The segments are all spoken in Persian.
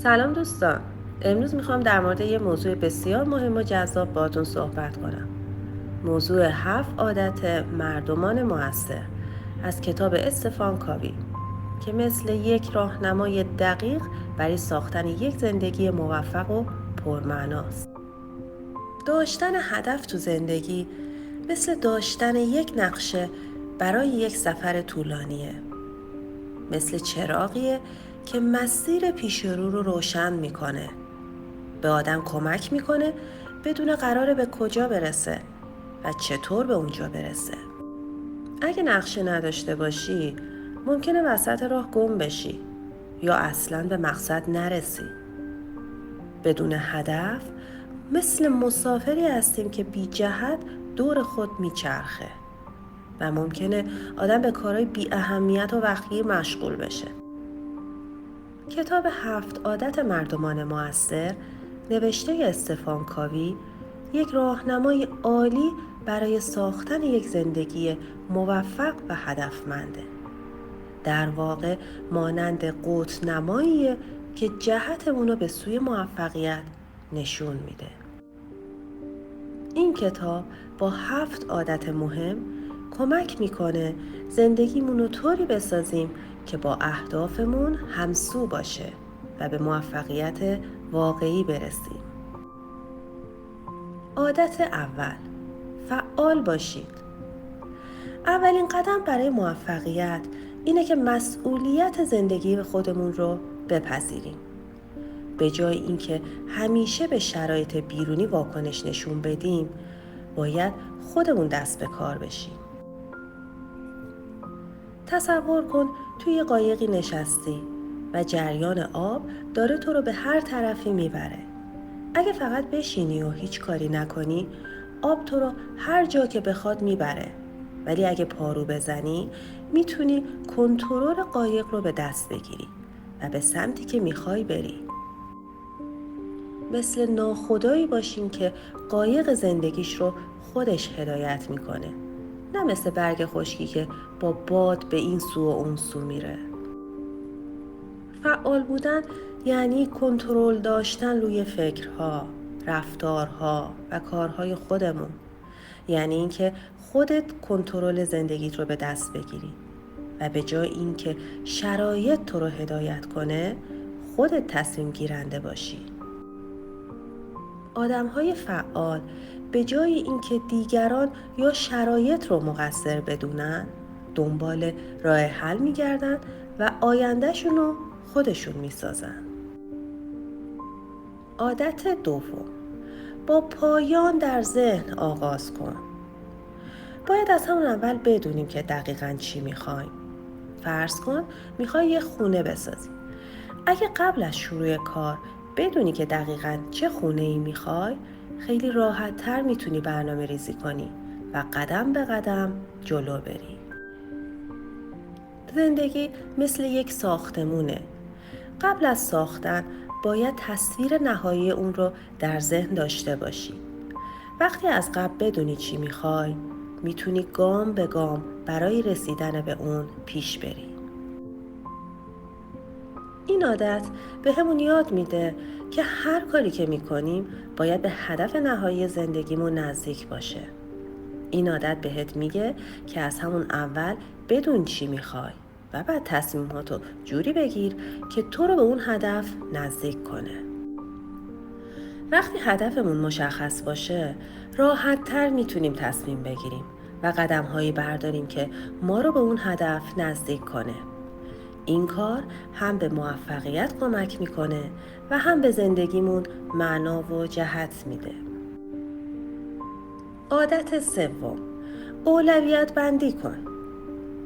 سلام دوستان. امروز میخوام در مورد یه موضوع بسیار مهم و جذاب باهاتون صحبت کنم. موضوع 7 عادت مردمان مؤثر از کتاب استفان کاوی که مثل یک راهنمای دقیق برای ساختن یک زندگی موفق و پرمعناست. داشتن هدف تو زندگی مثل داشتن یک نقشه برای یک سفر طولانیه. مثل چراغیه که مسیر پیش رو روشن میکنه. به آدم کمک میکنه بدون قراره به کجا برسه و چطور به اونجا برسه. اگه نقشه نداشته باشی ممکنه وسط راه گم بشی یا اصلاً به مقصد نرسی. بدون هدف مثل مسافری هستیم که بی جهت دور خود میچرخه و ممکنه آدم به کارهای بی اهمیت و وقتی مشغول بشه. کتاب 7 عادت مردمان مؤثر نوشته استفان کاوی یک راهنمای عالی برای ساختن یک زندگی موفق و هدفمنده. در واقع مانند قطب‌نماییه که جهتمون رو به سوی موفقیت نشون میده. این کتاب با 7 عادت مهم کمک میکنه زندگیمون رو طوری بسازیم که با اهدافمون همسو باشه و به موفقیت واقعی برسیم. عادت اول، فعال باشید. اولین قدم برای موفقیت اینه که مسئولیت زندگی خودمون رو بپذیریم. به جای اینکه همیشه به شرایط بیرونی واکنش نشون بدیم، باید خودمون دست به کار بشیم. تصور کن توی قایقی نشستی و جریان آب داره تو رو به هر طرفی میبره. اگه فقط بشینی و هیچ کاری نکنی، آب تو رو هر جا که بخواد میبره. ولی اگه پارو بزنی، میتونی کنترل قایق رو به دست بگیری و به سمتی که میخوای بری. مثل ناخدایی باشین که قایق زندگیش رو خودش هدایت میکنه، نه مثل برگ خشکی که با باد به این سو و اون سو میره. فعال بودن یعنی کنترل داشتن روی فکرها، رفتارها و کارهای خودمون. یعنی اینکه خودت کنترل زندگیت رو به دست بگیری و به جای اینکه شرایط تو رو هدایت کنه، خودت تصمیم گیرنده باشی. آدم‌های فعال به جای اینکه دیگران یا شرایط رو مقصر بدونن، دنبال راه حل می‌گردن و آینده‌شون رو خودشون می‌سازن. عادت دوم، با پایان در ذهن آغاز کن. باید از همون اول بدونیم که دقیقاً چی می‌خوایم. فرض کن می‌خوای یه خونه بسازی. اگه قبل از شروع کار بدونی که دقیقاً چه خونه‌ای می‌خوای، خیلی راحت‌تر میتونی برنامه ریزی کنی و قدم به قدم جلو بری. زندگی مثل یک ساختمونه. قبل از ساختن باید تصویر نهایی اون رو در ذهن داشته باشی. وقتی از قبل بدونی چی میخوای، میتونی گام به گام برای رسیدن به اون پیش بری. این عادت به همون یاد میده که هر کاری که میکنیم باید به هدف نهایی زندگیمون نزدیک باشه. این عادت بهت میگه که از همون اول بدون چی میخوای و بعد تصمیماتو جوری بگیر که تو رو به اون هدف نزدیک کنه. وقتی هدفمون مشخص باشه، راحت تر میتونیم تصمیم بگیریم و قدم‌هایی برداریم که ما رو به اون هدف نزدیک کنه. این کار هم به موفقیت کمک میکنه و هم به زندگیمون معنا و جهت میده. عادت سوم، اولویت بندی کن.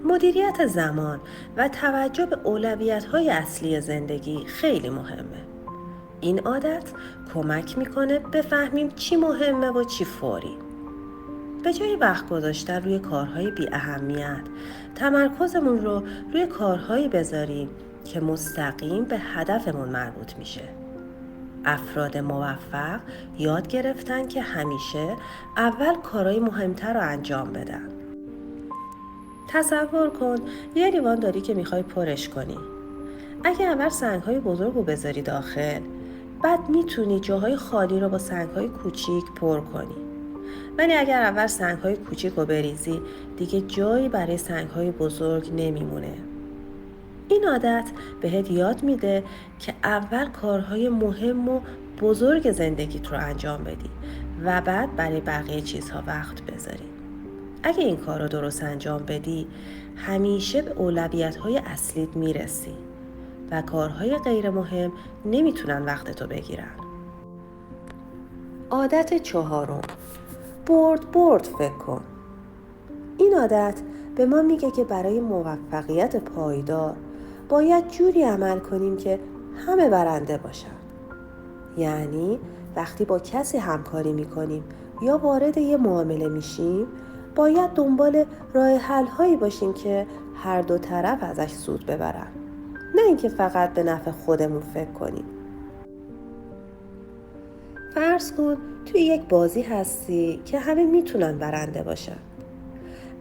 مدیریت زمان و توجه به اولویت‌های اصلی زندگی خیلی مهمه. این عادت کمک میکنه بفهمیم چی مهمه و چی فوری. به جای وقت گذاشتن روی کارهای بی اهمیت، تمرکزمون رو روی کارهایی بذاریم که مستقیم به هدفمون مربوط میشه. افراد موفق یاد گرفتن که همیشه اول کارهای مهمتر رو انجام بدن. تصور کن یه لیوان داری که میخوای پرش کنی. اگه اول سنگ‌های بزرگ رو بذاری داخل، بعد میتونی جاهای خالی رو با سنگ‌های کوچیک پر کنی. ولی اگر اول سنگ‌های کوچیک رو بریزی، دیگه جایی برای سنگ‌های بزرگ نمیمونه. این عادت بهت یاد میده که اول کارهای مهم و بزرگ زندگیت رو انجام بدی و بعد برای بقیه چیزها وقت بذاری. اگه این کار رو درست انجام بدی، همیشه به اولویت‌های اصلیت میرسی و کارهای غیر مهم نمیتونن وقتتو بگیرن. عادت 4، برد فکر کن. این عادت به ما میگه که برای موفقیت پایدار باید جوری عمل کنیم که همه برنده باشن. یعنی وقتی با کسی همکاری میکنیم یا وارد یه معامله میشیم، باید دنبال راه حل هایی باشیم که هر دو طرف ازش سود ببرن، نه اینکه فقط به نفع خودمون فکر کنیم. فرض کن توی یک بازی هستی که همه میتونن برنده باشن.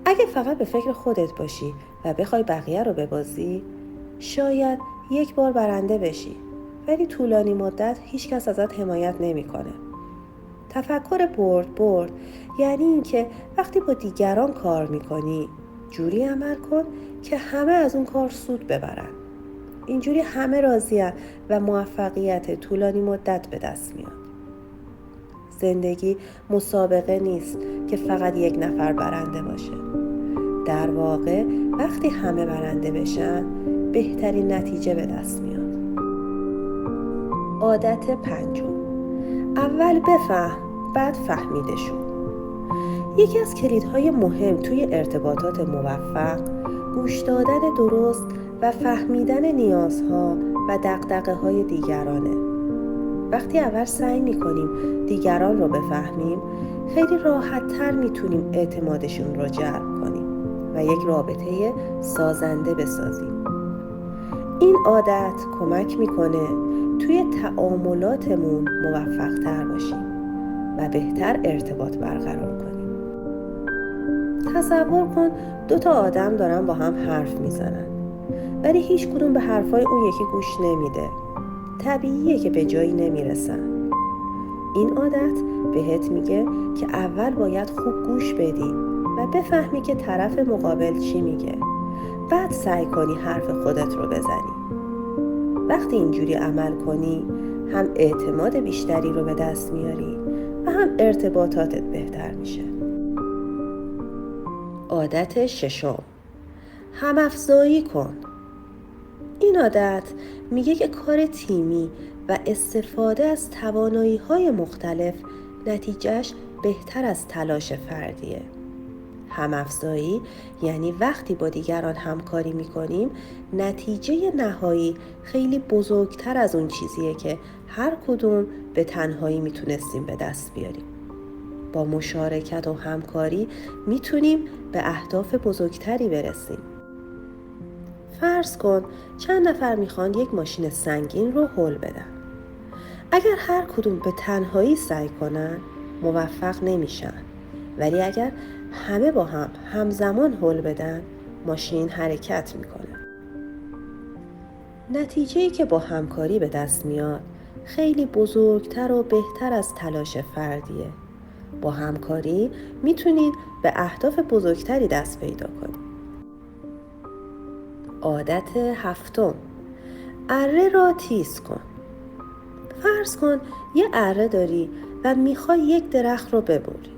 اگه فقط به فکر خودت باشی و بخوای بقیه رو ببازی، شاید یک بار برنده بشی، ولی طولانی مدت هیچ کس ازت حمایت نمیکنه. تفکر برد یعنی اینکه وقتی با دیگران کار میکنی، جوری عمل کن که همه از اون کار سود ببرن. اینجوری همه راضی‌ان و موفقیت طولانی مدت به دست میاد. زندگی مسابقه نیست که فقط یک نفر برنده باشه. در واقع وقتی همه برنده بشن، بهترین نتیجه به دست میاد. عادت 5، اول بفهم بعد فهمیده شو. یکی از کلیدهای مهم توی ارتباطات موفق، گوش دادن درست و فهمیدن نیازها و دغدغه‌های دیگرانه. وقتی اول سعی می‌کنیم دیگران رو بفهمیم، خیلی راحت‌تر می‌تونیم اعتمادشون رو جلب کنیم و یک رابطه سازنده بسازیم. این عادت کمک می‌کنه توی تعاملاتمون موفق‌تر باشیم و بهتر ارتباط برقرار کنیم. تصور کن 2 آدم دارن با هم حرف میزنن، ولی هیچ کدوم به حرفای اون یکی گوش نمیده. طبیعیه که به جایی نمیرسن. این عادت بهت میگه که اول باید خوب گوش بدی و بفهمی که طرف مقابل چی میگه. بعد سعی کنی حرف خودت رو بزنی. وقتی اینجوری عمل کنی، هم اعتماد بیشتری رو به دست میاری و هم ارتباطاتت بهتر میشه. عادت 6، هم‌افزایی کن. این عادت میگه که کار تیمی و استفاده از توانایی‌های مختلف نتیجهش بهتر از تلاش فردیه. هم‌افزایی یعنی وقتی با دیگران همکاری میکنیم، نتیجه نهایی خیلی بزرگتر از اون چیزیه که هر کدوم به تنهایی میتونستیم به دست بیاریم. با مشارکت و همکاری میتونیم به اهداف بزرگتری برسیم. فرض کن چند نفر میخوان یک ماشین سنگین رو هل بدن. اگر هر کدوم به تنهایی سعی کنن، موفق نمیشن. ولی اگر همه با هم همزمان هل بدن، ماشین حرکت میکنه. نتیجه‌ای که با همکاری به دست میاد خیلی بزرگتر و بهتر از تلاش فردیه. با همکاری میتونید به اهداف بزرگتری دست پیدا کنید. عادت 7، اره را تیز کن. فرض کن یه اره داری و میخوای یک درخت رو ببری.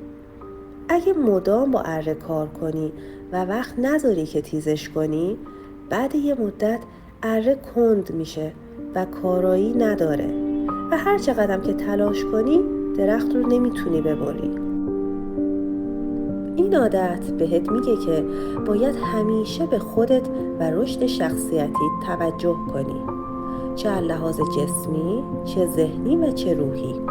اگه مدام با اره کار کنی و وقت نذاری که تیزش کنی، بعد یه مدت اره کند میشه و کارایی نداره و هر چقدر که تلاش کنی درخت رو نمیتونی ببری. این عادت بهت میگه که باید همیشه به خودت و رشد شخصیتی توجه کنی، چه از لحاظ جسمی، چه ذهنی و چه روحی.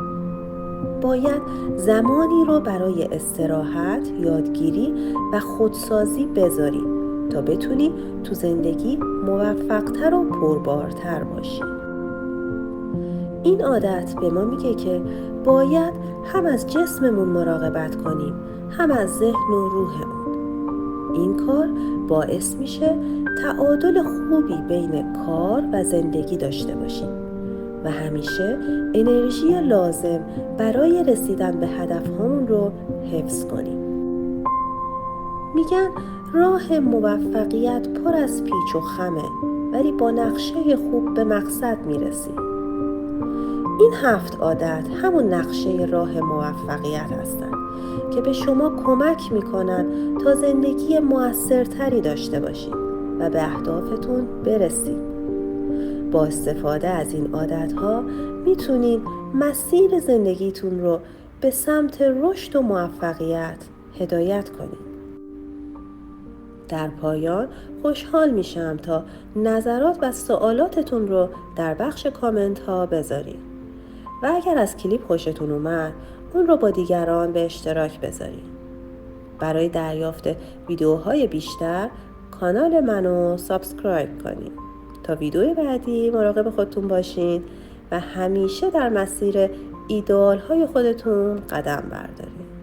باید زمانی رو برای استراحت، یادگیری و خودسازی بذاری تا بتونی تو زندگی موفق‌تر و پربارتر باشی. این عادت به ما میگه که باید هم از جسممون مراقبت کنیم، هم از ذهن و روحمون. این کار باعث میشه تعادل خوبی بین کار و زندگی داشته باشیم و همیشه انرژی لازم برای رسیدن به هدفهامون رو حفظ کنیم. میگن راه موفقیت پر از پیچ و خمه، ولی با نقشه خوب به مقصد میرسی. این 7 عادت همون نقشه راه موفقیت هستن که به شما کمک میکنن تا زندگی موثرتری داشته باشید و به اهدافتون برسید. با استفاده از این عادتها میتونین مسیر زندگیتون رو به سمت رشد و موفقیت هدایت کنید. در پایان خوشحال میشم تا نظرات و سوالاتتون رو در بخش کامنت ها بذارید و اگر از کلیپ خوشتون اومد اون رو با دیگران به اشتراک بذارید. برای دریافت ویدیوهای بیشتر کانال منو سابسکرایب کنید تا ویدیو بعدی مراقب خودتون باشین و همیشه در مسیر ایدئال های خودتون قدم بردارید.